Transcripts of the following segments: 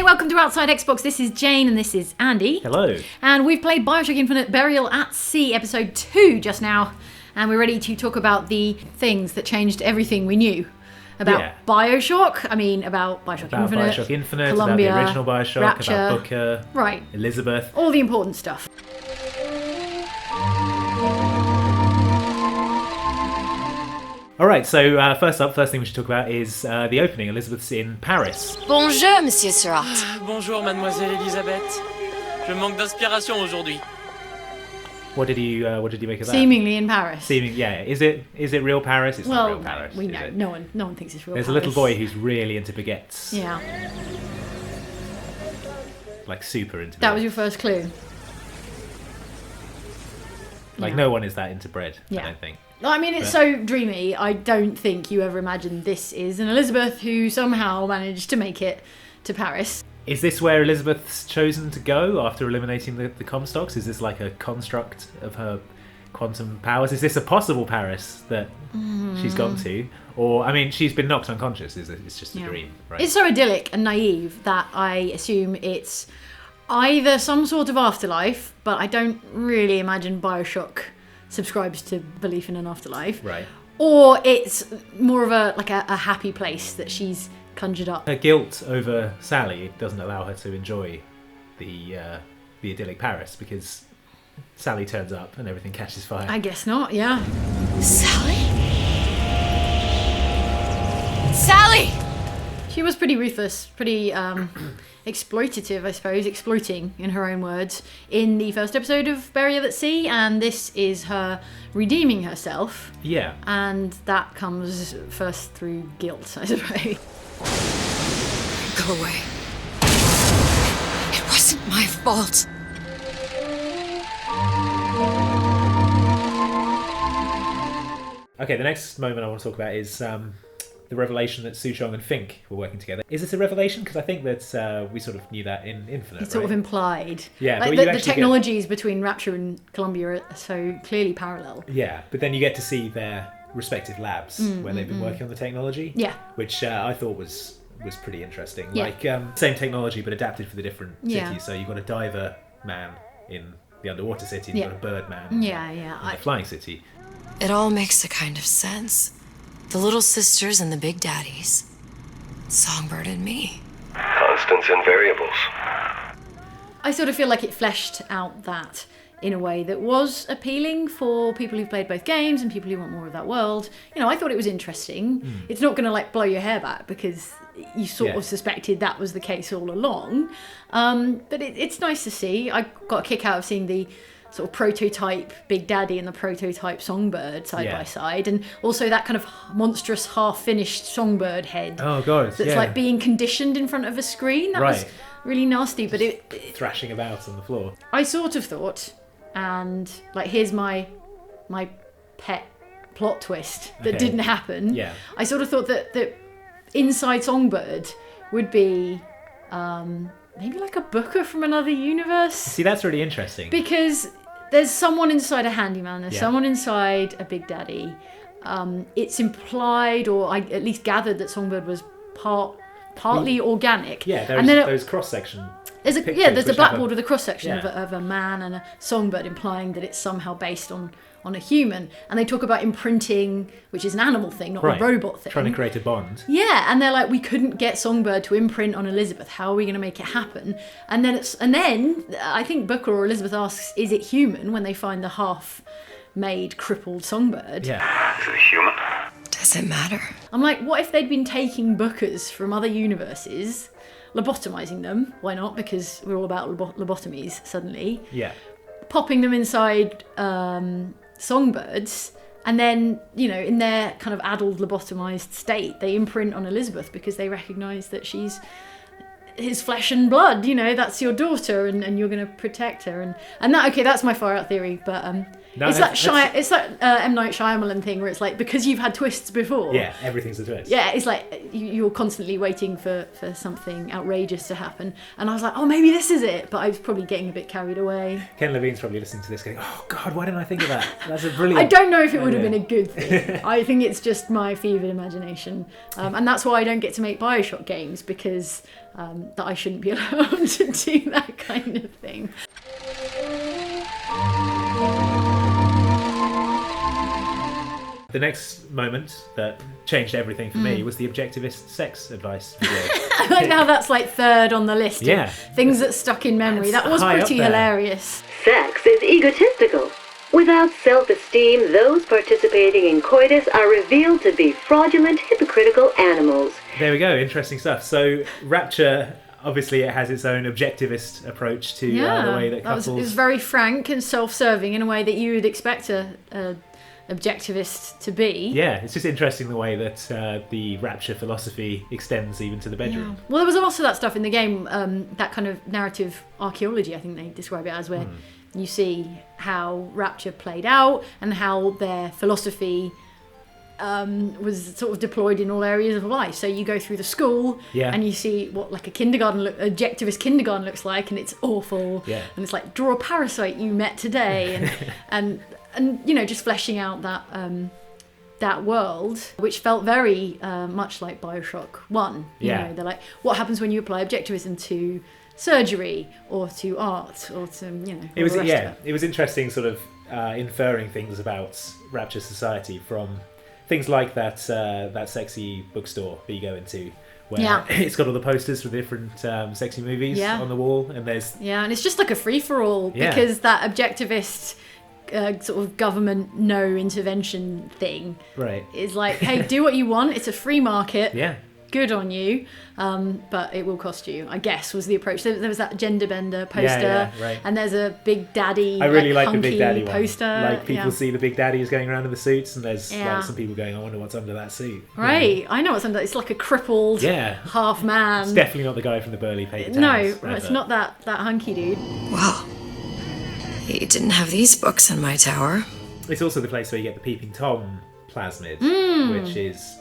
welcome to Outside Xbox. This is Jane and this is Andy. Hello. And we've played Bioshock Infinite Burial at Sea, episode 2 just now. And we're ready to talk about the things that changed everything we knew about Bioshock. I mean, about Bioshock Infinite. Bioshock Infinite, Columbia, about the original Bioshock, Rapture, about Booker, right. Elizabeth. All the important stuff. Alright, so first thing we should talk about is the opening. Elizabeth's in Paris. Bonjour, Monsieur Surratt. Bonjour, Mademoiselle Elisabeth. Je manque d'inspiration aujourd'hui. What did you make of that? Seemingly in Paris. Is it real Paris? It's not real Paris. We know. No one thinks it's real There's Paris. a little boy who's really into baguettes. Yeah. Like super into That bread. was your first clue. Like Yeah. no one is that into bread, Yeah. I don't think. I mean, it's so dreamy. I don't think you ever imagined this is an Elizabeth who somehow managed to make it to Paris. Is this where Elizabeth's chosen to go after eliminating the Comstocks? Is this like a construct of her quantum powers? Is this a possible Paris that she's gone to? Or, I mean, she's been knocked unconscious. It's just a dream, right? It's so idyllic and naive that I assume it's either some sort of afterlife, but I don't really imagine Bioshock subscribes to belief in an afterlife. Right. Or it's more of a happy place that she's conjured up. Her guilt over Sally doesn't allow her to enjoy the idyllic Paris because Sally turns up and everything catches fire. I guess not, yeah. Sally? Sally! She was pretty ruthless, pretty exploitative, I suppose, exploiting, in her own words, in the first episode of Burial at Sea, and this is her redeeming herself. Yeah. And that comes first through guilt, I suppose. Go away. It wasn't my fault. Okay, the next moment I want to talk about is the revelation that Suchong and Fink were working together. Is it a revelation? Because I think that we sort of knew that in Infinite, It's sort of implied. Yeah, like but the technologies between Rapture and Columbia are so clearly parallel. Yeah, but then you get to see their respective labs where they've been working on the technology. Yeah. Which I thought was pretty interesting. Yeah. Like, same technology, but adapted for the different Yeah. cities. So you've got a diver man in the underwater city, and you've got a bird man in the flying city. It all makes a kind of sense. The little sisters and the big daddies. Songbird and me. Constants and variables. I sort of feel like it fleshed out that in a way that was appealing for people who've played both games and people who want more of that world. You know, I thought it was interesting. It's not going to like blow your hair back because you sort of suspected that was the case all along. But it's nice to see. I got a kick out of seeing the sort of prototype Big Daddy and the prototype Songbird side by side, and also that kind of monstrous half-finished Songbird head. Oh god, that's like being conditioned in front of a screen. That was really nasty, but it thrashing about on the floor. I sort of thought, and like here's my pet plot twist that didn't happen. Yeah. I sort of thought that inside Songbird would be maybe like a Booker from another universe. See, that's really interesting. Because there's someone inside a handyman, there's someone inside a Big Daddy. It's implied, or I at least gathered, that Songbird was partly organic. Yeah, and then those cross-section there's a pictures the which blackboard with a cross-section of a man and a songbird, implying that it's somehow based on a human. And they talk about imprinting, which is an animal thing, not a robot thing. Trying to create a bond. Yeah, and they're like, we couldn't get Songbird to imprint on Elizabeth. How are we going to make it happen? And then I think Booker or Elizabeth asks, is it human, when they find the half-made, crippled Songbird. Yeah. Is it human? Does it matter? I'm like, what if they'd been taking Bookers from other universes, lobotomizing them? Why not? Because we're all about lobotomies suddenly. Yeah. Popping them inside Songbirds, and then, you know, in their kind of addled, lobotomized state, they imprint on Elizabeth because they recognise that she's his flesh and blood. You know, that's your daughter, and you're going to protect her. And that, okay, that's my far out theory, but No, it's that M. Night Shyamalan thing where it's like, because you've had twists before. Yeah, everything's a twist. Yeah, it's like you're constantly waiting for something outrageous to happen. And I was like, oh, maybe this is it. But I was probably getting a bit carried away. Ken Levine's probably listening to this going, oh, God, why didn't I think of that? That's a brilliant... I don't know if it would have been a good thing. I think it's just my fevered imagination. And that's why I don't get to make Bioshock games, because that I shouldn't be allowed to do that kind of thing. The next moment that changed everything for me was the Objectivist sex advice video. I like how that's like third on the list of things that stuck in memory. That was pretty hilarious. Sex is egotistical. Without self-esteem, those participating in coitus are revealed to be fraudulent, hypocritical animals. There we go, interesting stuff. So Rapture, obviously it has its own objectivist approach to the way that couples... It was very frank and self-serving in a way that you would expect a objectivist to be. Yeah, it's just interesting the way that the Rapture philosophy extends even to the bedroom. Yeah. Well, there was also that stuff in the game, that kind of narrative archaeology, I think they describe it as, where you see how Rapture played out and how their philosophy was sort of deployed in all areas of life. So you go through the school and you see what like objectivist kindergarten looks like, and it's awful. Yeah. And it's like, draw a parasite you met today, and you know, just fleshing out that world, which felt very much like Bioshock 1. You know, they're like, what happens when you apply objectivism to surgery or to art or to, you know, it was interesting sort of inferring things about Rapture society from things like that sexy bookstore that you go into, where it's got all the posters for the different sexy movies on the wall, and there's and it's just like a free-for-all because that objectivist sort of government no intervention thing is like, hey, do what you want, it's a free market, good on you, but it will cost you, I guess, was the approach. There was that gender bender poster, and there's a Big Daddy, I really like the Big Daddy poster. Like people see the Big Daddies going around in the suits, and there's like some people going, I wonder what's under that suit. Right, I know what's under. It's like a crippled half man. It's definitely not the guy from the Burley Paper Towns. No, advert. it's not that hunky dude. Wow. He didn't have these books in my tower. It's also the place where you get the Peeping Tom plasmid, which is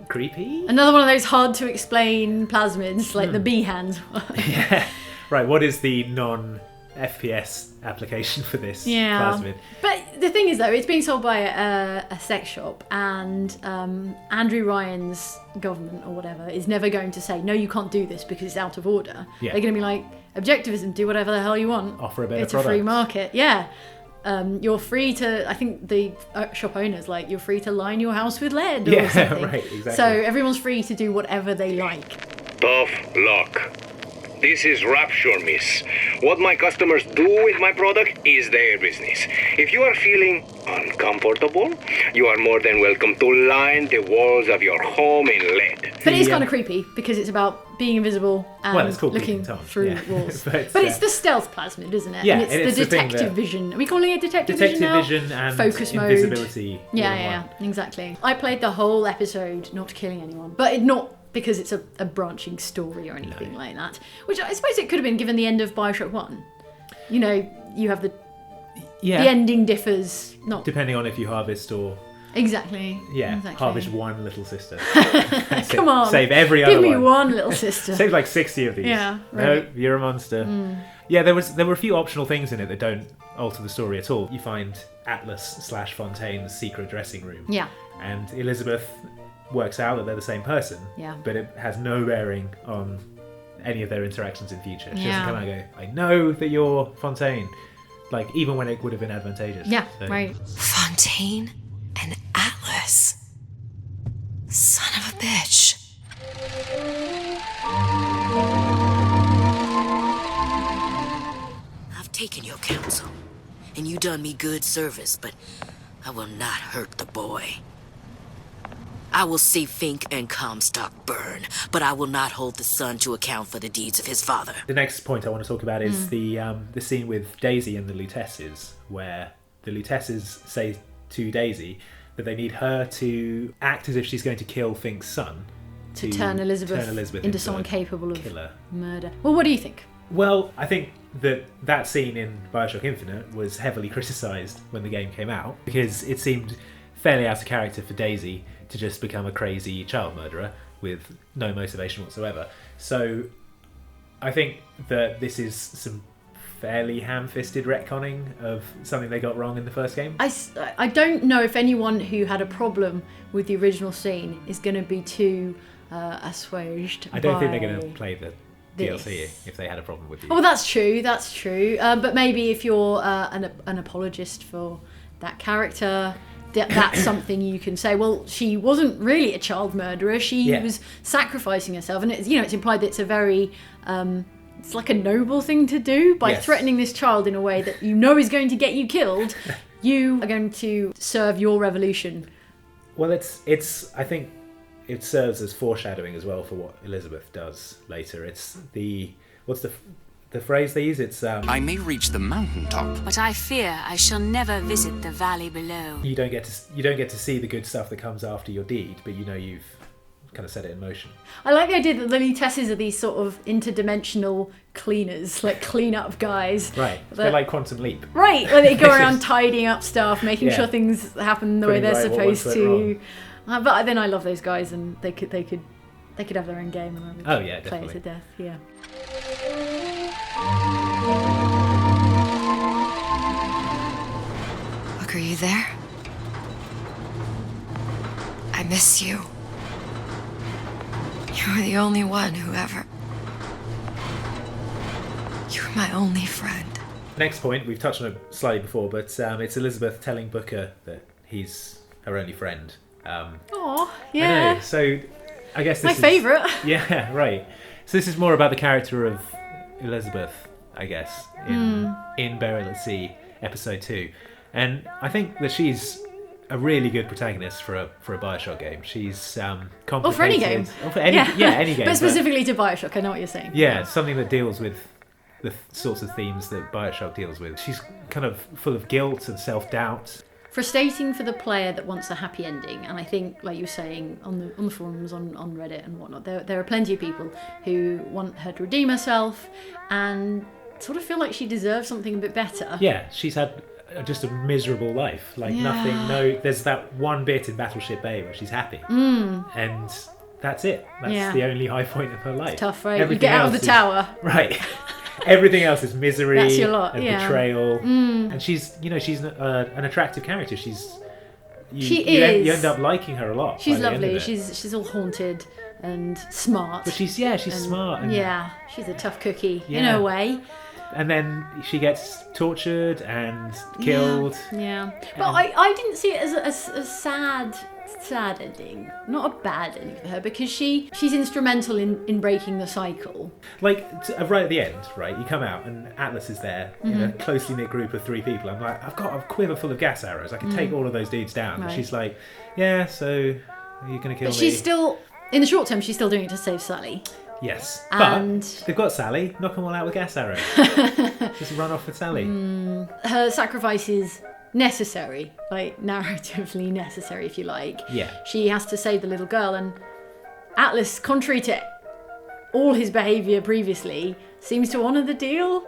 creepy. Another one of those hard to explain plasmids, like the bee hands one. Right, what is the non-FPS application for this plasmid? But the thing is, though, it's being sold by a sex shop, and Andrew Ryan's government or whatever is never going to say, no, you can't do this because it's out of order. They're going to be like, objectivism, do whatever the hell you want. Offer a better it's product. A free market. You're free to, I think the shop owner's like, you're free to line your house with lead or something. Right, exactly. So everyone's free to do whatever they like. Tough luck. This is Rapture, miss. What my customers do with my product is their business. If you are feeling uncomfortable, you are more than welcome to line the walls of your home in lead. But it is kind of creepy because it's about being invisible and it's called looking through walls. but it's the stealth plasmid, isn't it? Yeah, and it's the detective vision. Are we calling it detective vision now? Detective vision and focus invisibility. Mode. Yeah, exactly. I played the whole episode not killing anyone, but not because it's a branching story or anything like that. Which I suppose it could have been given the end of Bioshock 1. You know, you have the ending differs, not depending on if you harvest or exactly. Harvest one little sister. Come on, save every other give me one. one little sister. Save like 60 of these. Yeah, right. No, you're a monster. Yeah, there were a few optional things in it that don't alter the story at all. You find Atlas/Fontaine's secret dressing room. Yeah, and Elizabeth works out that they're the same person. Yeah, but it has no bearing on any of their interactions in future. She doesn't come out and go, I know that you're Fontaine. Like, even when it would have been advantageous. Yeah, right. Fontaine and Atlas. Son of a bitch. I've taken your counsel, and you done me good service, but I will not hurt the boy. I will see Fink and Comstock burn, but I will not hold the son to account for the deeds of his father. The next point I want to talk about is the scene with Daisy and the Luteces, where the Luteces say to Daisy that they need her to act as if she's going to kill Fink's son. To turn Elizabeth into someone capable of killer. Murder. Well, what do you think? Well, I think that scene in Bioshock Infinite was heavily criticised when the game came out because it seemed fairly out of character for Daisy to just become a crazy child murderer with no motivation whatsoever. So I think that this is some fairly ham-fisted retconning of something they got wrong in the first game. I don't know if anyone who had a problem with the original scene is going to be too assuaged. I don't think they're going to play the this. DLC if they had a problem with you. Oh, that's true. But maybe if you're an apologist for that character, that's something you can say. Well, she wasn't really a child murderer. She was sacrificing herself, and it's implied that it's a very it's like a noble thing to do by threatening this child in a way that you know is going to get you killed. You are going to serve your revolution. Well, it's. I think it serves as foreshadowing as well for what Elizabeth does later. It's what's the phrase they use? It's I may reach the mountaintop, but I fear I shall never visit the valley below. You don't get to see the good stuff that comes after your deed, but you know you've kind of set it in motion. I like the idea that the Luteces are these sort of interdimensional cleaners, like clean-up guys. Right. They're like Quantum Leap. Right, where they go around tidying up stuff, making sure things happen the way they're supposed to. But then I love those guys, and they could have their own game, and I would play definitely. it to death. Yeah. Look, are you there? I miss you. You were the only one who ever... You were my only friend. Next point, we've touched on it slightly before, but it's Elizabeth telling Booker that he's her only friend. Oh, yeah. I know. So I guess this my favourite. Yeah, right. So this is more about the character of Elizabeth, I guess, in Burial at Sea, episode 2. And I think that she's a really good protagonist for a Bioshock game. She's complicated. Or for any game. Or for any game. But specifically to Bioshock, I know what you're saying. Yeah, something that deals with the sorts of themes that Bioshock deals with. She's kind of full of guilt and self-doubt. Frustrating for the player that wants a happy ending, and I think, like you were saying, on the forums, on Reddit and whatnot, there are plenty of people who want her to redeem herself and sort of feel like she deserves something a bit better. Yeah, she's had just a miserable life, like nothing. No, there's that one bit in Battleship Bay where she's happy, and that's it. That's the only high point of her life. It's tough, right? You get out of the tower, right? Everything else is misery That's your lot, and betrayal, and she's an attractive character. You end up liking her a lot. She's lovely. She's all haunted and smart. But she's smart. And, she's a tough cookie in a way. And then she gets tortured and killed. Yeah. But I didn't see it as a sad ending. Not a bad ending for her, because she's instrumental in breaking the cycle. Like, right at the end, right, you come out and Atlas is there in a closely knit group of 3 people. I'm like, I've got a quiver full of gas arrows. I can take all of those dudes down. Right. And she's like, yeah, so are you going to kill me? But she's still, in the short term, she's still doing it to save Sally. Yes, And but they've got Sally. Knock them all out with gas arrows. Just run off with Sally. Her sacrifice is necessary, like narratively necessary, if you like. Yeah. She has to save the little girl, and Atlas, contrary to all his behaviour previously, seems to honour the deal.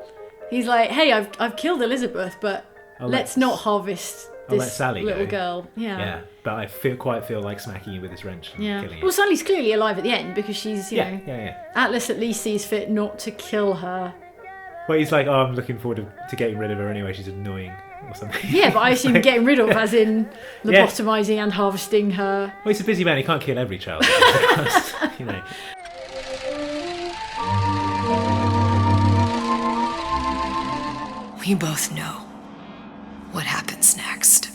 He's like, hey, I've killed Elizabeth, but let's not harvest this Sally little go. girl. Yeah, but I feel like smacking you with this wrench and killing you. Well, Sally's clearly alive at the end, because she's, you know... Yeah. Atlas at least sees fit not to kill her. But he's like, I'm looking forward to getting rid of her anyway, she's annoying, or something. Yeah, but I assume getting rid of as in lobotomizing and harvesting her. Well, he's a busy man, he can't kill every child. You know. We both know what happens next.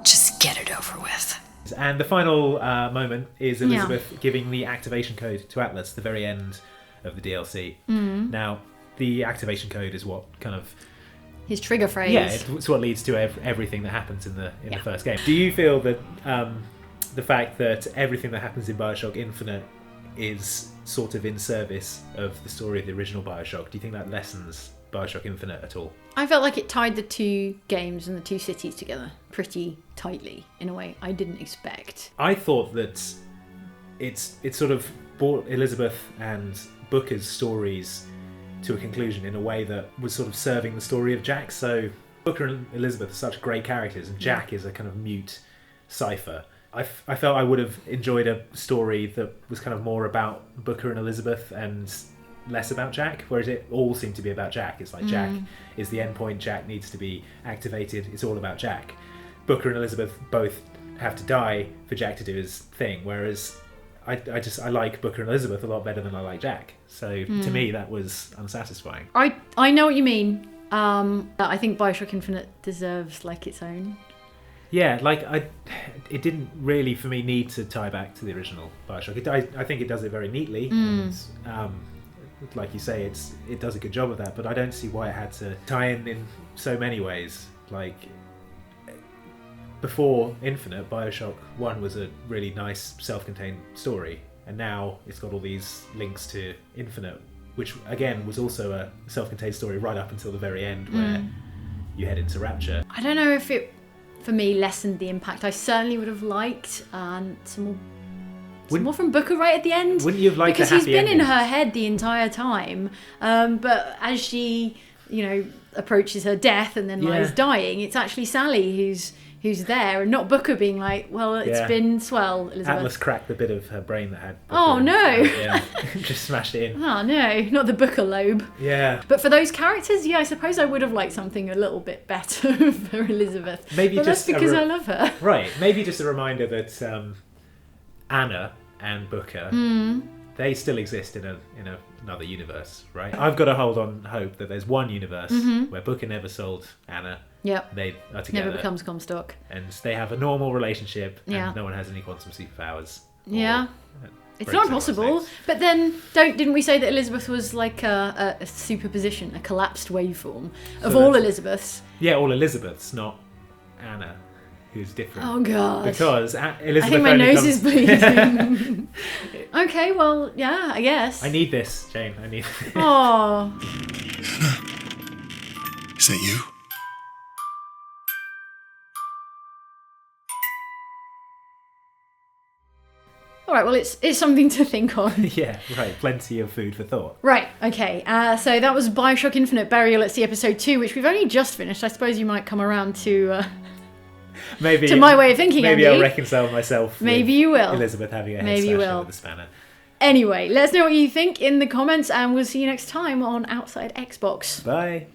Just get it over with. And the final moment is Elizabeth giving the activation code to Atlas at the very end of the DLC. Now, the activation code is what kind of... His trigger phrase. Yeah, it's what leads to everything that happens in the first game. Do you feel that the fact that everything that happens in Bioshock Infinite is sort of in service of the story of the original Bioshock, do you think that lessens Bioshock Infinite at all? I felt like it tied the 2 games and the 2 cities together pretty tightly in a way I didn't expect. I thought that it sort of brought Elizabeth and Booker's stories to a conclusion in a way that was sort of serving the story of Jack. So Booker and Elizabeth are such great characters, and Jack is a kind of mute cipher. I felt I would have enjoyed a story that was kind of more about Booker and Elizabeth and less about Jack, whereas it all seemed to be about Jack. It's like Jack is the end point, Jack needs to be activated, it's all about Jack. Booker and Elizabeth both have to die for Jack to do his thing, whereas I like Booker and Elizabeth a lot better than I like Jack. So to me that was unsatisfying. I know what you mean. I think Bioshock Infinite deserves like its own. Yeah, like it didn't really for me need to tie back to the original Bioshock. I think it does it very neatly, and like you say, it does a good job of that. But I don't see why it had to tie in so many ways. Like before Infinite, Bioshock 1 was a really nice self-contained story, and now it's got all these links to Infinite, which again was also a self-contained story right up until the very end where you head into Rapture. I don't know if it, for me, lessened the impact. I certainly would have liked some more from Booker right at the end. Wouldn't you have liked because a happy he's been ending? in her head the entire time, but as she, approaches her death and then lies dying, it's actually Sally who's there, and not Booker being like, well, it's been swell, Elizabeth. Atlas cracked the bit of her brain that had Booker. Oh no! Just smashed it in. Oh no, not the Booker lobe. Yeah. But for those characters, I suppose I would have liked something a little bit better for Elizabeth. Maybe but just that's because I love her. Right. Maybe just a reminder that Anna and Booker, they still exist in another universe, right? I've got to hold on hope that there's one universe where Booker never sold Anna. Yep. They are together. Never becomes Comstock. And they have a normal relationship, Yeah. and no one has any quantum superpowers. Yeah. It's breaks not anyone's impossible. necks. But then, didn't we say that Elizabeth was like a superposition, a collapsed waveform of all Elizabeths? Yeah, all Elizabeths, not Anna, who's different. Oh God. Because Elizabeth I think my only nose comes... is bleeding. Okay, well, yeah, I guess. I need this, Jane. I need this. Oh. Is that you? All right, well, it's something to think on. Yeah, right. Plenty of food for thought. Right, okay. So that was Bioshock Infinite Burial at Sea Episode 2, which we've only just finished. I suppose you might come around to Maybe to my way of thinking, Maybe Andy. I'll reconcile myself Maybe with you will. Elizabeth having a head Maybe you smashed will. with a spanner. Anyway, let us know what you think in the comments, and we'll see you next time on Outside Xbox. Bye.